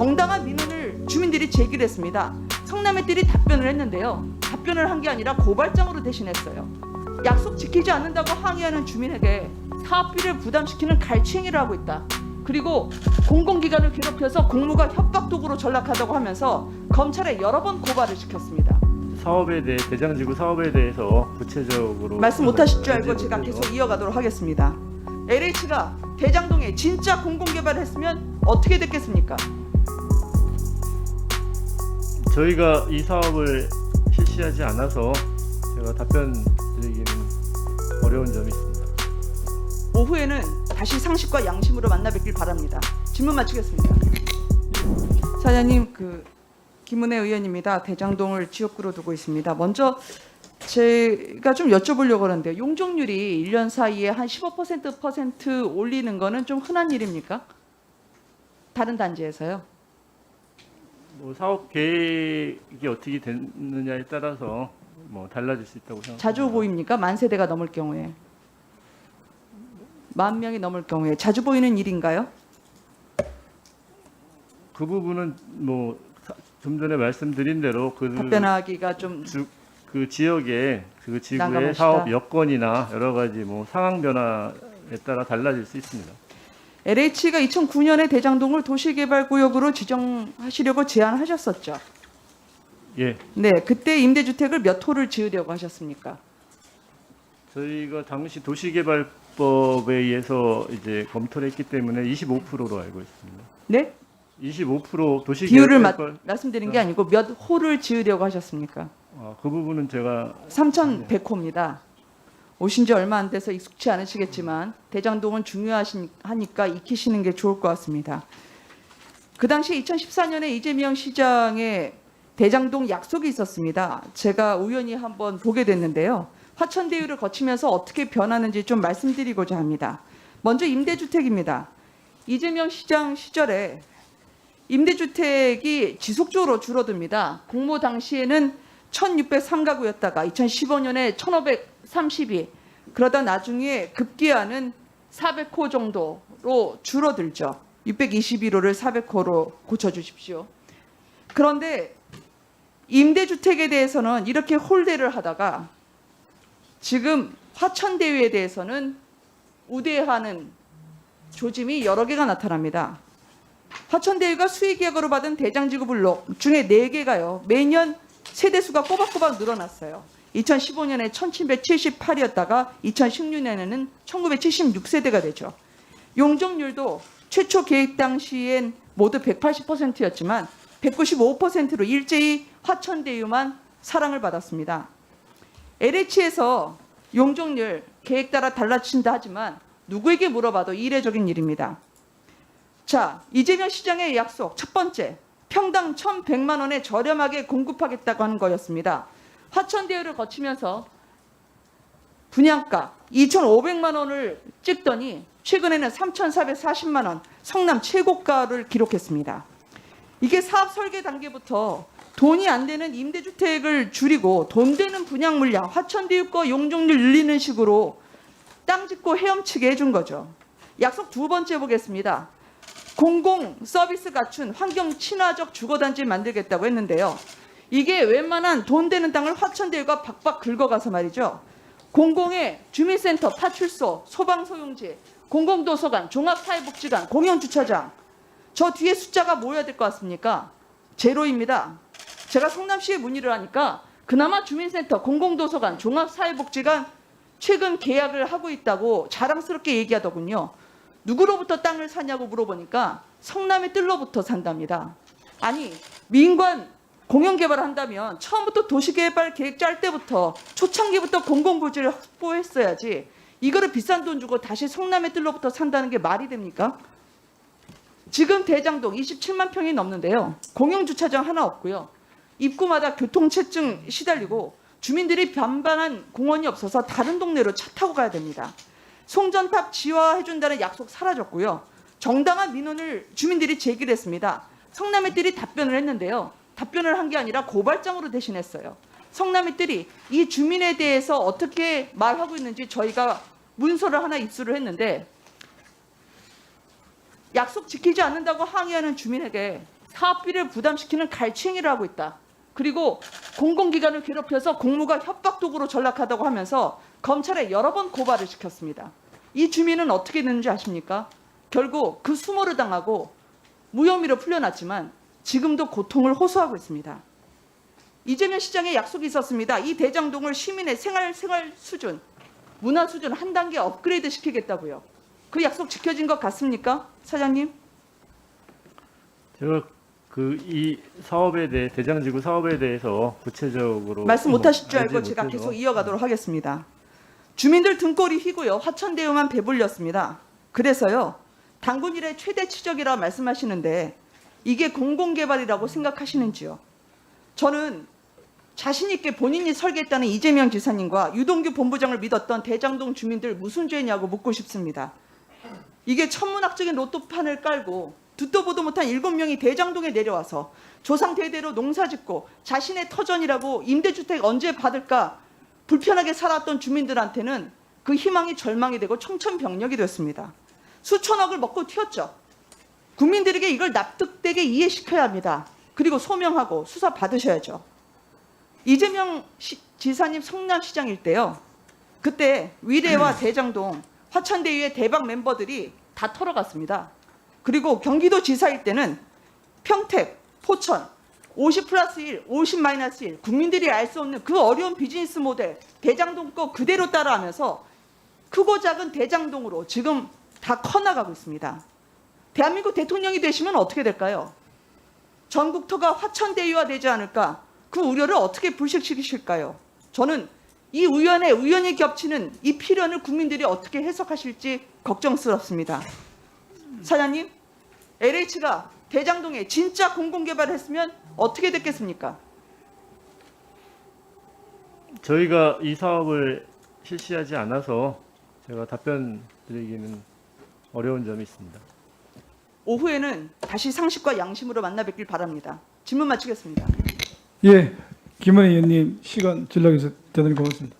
정당한 민원을 주민들이 제기를 했습니다. 성남의 뜰이 답변을 했는데요. 답변을 한 게 아니라 고발장으로 대신했어요. 약속 지키지 않는다고 항의하는 주민에게 사업비를 부담시키는 갈취행위를 하고 있다. 그리고 공공기관을 괴롭혀서 공무가 협박 도구로 전락하다고 하면서 검찰에 여러 번 고발을 시켰습니다. 사업에 대해 대장지구 사업에 대해서 구체적으로 말씀 못하실 줄 알고 제가 계속 이어가도록 하겠습니다. LH가 대장동에 진짜 공공개발을 했으면 어떻게 됐겠습니까? 저희가 이 사업을 실시하지 않아서 제가 답변 드리기는 어려운 점이 있습니다. 오후에는 다시 상식과 양심으로 만나 뵙길 바랍니다. 질문 마치겠습니다. 사장님, 김은혜 의원입니다. 대장동을 지역구로 두고 있습니다. 먼저 제가 좀 여쭤보려고 하는데요. 용적률이 1년 사이에 한 15% 올리는 거는 좀 흔한 일입니까? 다른 단지에서요? 뭐 사업 계획이 어떻게 됐느냐에 따라서 뭐 달라질 수 있다고 생각합니다. 자주 보입니까? 만 세대가 넘을 경우에. 10,000명이 넘을 경우에 자주 보이는 일인가요? 그 부분은 뭐 좀 전에 말씀드린 대로 답변하기가 좀 그 지역의 그 지구의 난감하시다. 사업 여건이나 여러 가지 뭐 상황 변화에 따라 달라질 수 있습니다. LH가 2009년에 대장동을 도시개발구역으로 지정하시려고 제안하셨었죠. 예, 네, 그때 임대주택을 몇 호를 지으려고 하셨습니까? 저희가 당시 도시개발법에 의해서 이제 검토를 했기 때문에 25%로 알고 있습니다. 네? 25% 비율을 도시개발법 말씀드린 게 아니고 몇 호를 지으려고 하셨습니까? 그 부분은 제가 3,100호입니다. 오신 지 얼마 안 돼서 익숙치 않으시겠지만 대장동은 중요하니까 익히시는 게 좋을 것 같습니다. 그 당시 2014년에 이재명 시장의 대장동 약속이 있었습니다. 제가 우연히 한번 보게 됐는데요. 화천대유를 거치면서 어떻게 변하는지 좀 말씀드리고자 합니다. 먼저 임대주택입니다. 이재명 시장 시절에 임대주택이 지속적으로 줄어듭니다. 공모 당시에는 1,603가구였다가 2015년에 1,532, 그러다 나중에 급기야는 400호 정도로 줄어들죠. 621호를 400호로 고쳐주십시오. 그런데 임대주택에 대해서는 이렇게 홀대를 하다가 지금 화천대유에 대해서는 우대하는 조짐이 여러 개가 나타납니다. 화천대유가 수의계약으로 받은 대장지구 블록 중에 4개가요. 매년 세대수가 꼬박꼬박 늘어났어요. 2015년에 1,778이었다가 2016년에는 1,976세대가 되죠. 용적률도 최초 계획 당시엔 모두 180%였지만 195%로 일제히 화천대유만 사랑을 받았습니다. LH에서 용적률 계획 따라 달라진다 하지만 누구에게 물어봐도 이례적인 일입니다. 자, 이재명 시장의 약속 첫 번째, 평당 1,100만 원에 저렴하게 공급하겠다고 하는 거였습니다. 화천대유를 거치면서 분양가 2,500만 원을 찍더니 최근에는 3,440만 원, 성남 최고가를 기록했습니다. 이게 사업 설계 단계부터 돈이 안 되는 임대주택을 줄이고 돈 되는 분양 물량, 화천대유 거 용적률 늘리는 식으로 땅 짓고 헤엄치게 해준 거죠. 약속 두 번째 보겠습니다. 공공 서비스 갖춘 환경 친화적 주거단지 만들겠다고 했는데요. 이게 웬만한 돈 되는 땅을 화천대유가 박박 긁어가서 말이죠. 공공의 주민센터, 파출소, 소방소용지, 공공도서관, 종합사회복지관, 공영주차장, 저 뒤에 숫자가 뭐여야 될 것 같습니까? 제로입니다. 제가 성남시에 문의를 하니까 그나마 주민센터, 공공도서관, 종합사회복지관 최근 계약을 하고 있다고 자랑스럽게 얘기하더군요. 누구로부터 땅을 사냐고 물어보니까 성남의 뜰로부터 산답니다. 아니, 민관 공영개발을 한다면 처음부터 도시개발 계획 짤 때부터 초창기부터 공공부지를 확보했어야지 이거를 비싼 돈 주고 다시 성남의 뜰로부터 산다는 게 말이 됩니까? 지금 대장동 27만 평이 넘는데요. 공영주차장 하나 없고요. 입구마다 교통체증 시달리고 주민들이 반반한 공원이 없어서 다른 동네로 차 타고 가야 됩니다. 송전탑 지화해준다는 약속 사라졌고요. 정당한 민원을 주민들이 제기를 했습니다. 성남의 뜰이 답변을 했는데요. 답변을 한 게 아니라 고발장으로 대신했어요. 성남의 뜰이 이 주민에 대해서 어떻게 말하고 있는지 저희가 문서를 하나 입수를 했는데 약속 지키지 않는다고 항의하는 주민에게 사업비를 부담시키는 갈취행위를 하고 있다. 그리고 공공기관을 괴롭혀서 공무가 협박도구로 전락하다고 하면서 검찰에 여러 번 고발을 시켰습니다. 이 주민은 어떻게 됐는지 아십니까? 결국 그 수모를 당하고 무혐의로 풀려났지만 지금도 고통을 호소하고 있습니다. 이재명 시장의 약속이 있었습니다. 이 대장동을 시민의 생활 수준, 문화 수준 한 단계 업그레이드 시키겠다고요. 그 약속 지켜진 것 같습니까, 사장님? 제가 이 사업에 대해 대장지구 사업에 대해서 구체적으로 말씀 못하실 줄 알지 알고 제가 못해서 계속 이어가도록 하겠습니다. 주민들 등골이 휘고요. 화천대유만 배불렸습니다. 그래서요. 당군 일의 최대 치적이라 말씀하시는데 이게 공공개발이라고 생각하시는지요? 저는 자신 있게 본인이 설계했다는 이재명 지사님과 유동규 본부장을 믿었던 대장동 주민들 무슨 죄냐고 묻고 싶습니다. 이게 천문학적인 로또판을 깔고 듣도 보도 못한 7명이 대장동에 내려와서 조상 대대로 농사짓고 자신의 터전이라고 임대주택 언제 받을까 불편하게 살았던 주민들한테는 그 희망이 절망이 되고 청천벽력이 됐습니다. 수천억을 먹고 튀었죠. 국민들에게 이걸 납득되게 이해시켜야 합니다. 그리고 소명하고 수사 받으셔야죠. 이재명 지사님 성남시장일 때요. 그때 위례와 대장동, 화천대유의 대박 멤버들이 다 털어갔습니다. 그리고 경기도지사일 때는 평택, 포천, 50+1, 50-1 국민들이 알 수 없는 그 어려운 비즈니스 모델 대장동 거 그대로 따라하면서 크고 작은 대장동으로 지금 다 커나가고 있습니다. 대한민국 대통령이 되시면 어떻게 될까요? 전국토가 화천대유화 되지 않을까? 그 우려를 어떻게 불식시키실까요? 저는 이 우연이 겹치는 이 필연을 국민들이 어떻게 해석하실지 걱정스럽습니다. 사장님, LH가 대장동에 진짜 공공개발을 했으면 어떻게 됐겠습니까? 저희가 이 사업을 실시하지 않아서 제가 답변 드리기는 어려운 점이 있습니다. 오후에는 다시 상식과 양심으로 만나 뵙길 바랍니다. 질문 마치겠습니다. 예, 김은혜 의원님 시간 전략에서 대단히 고맙습니다.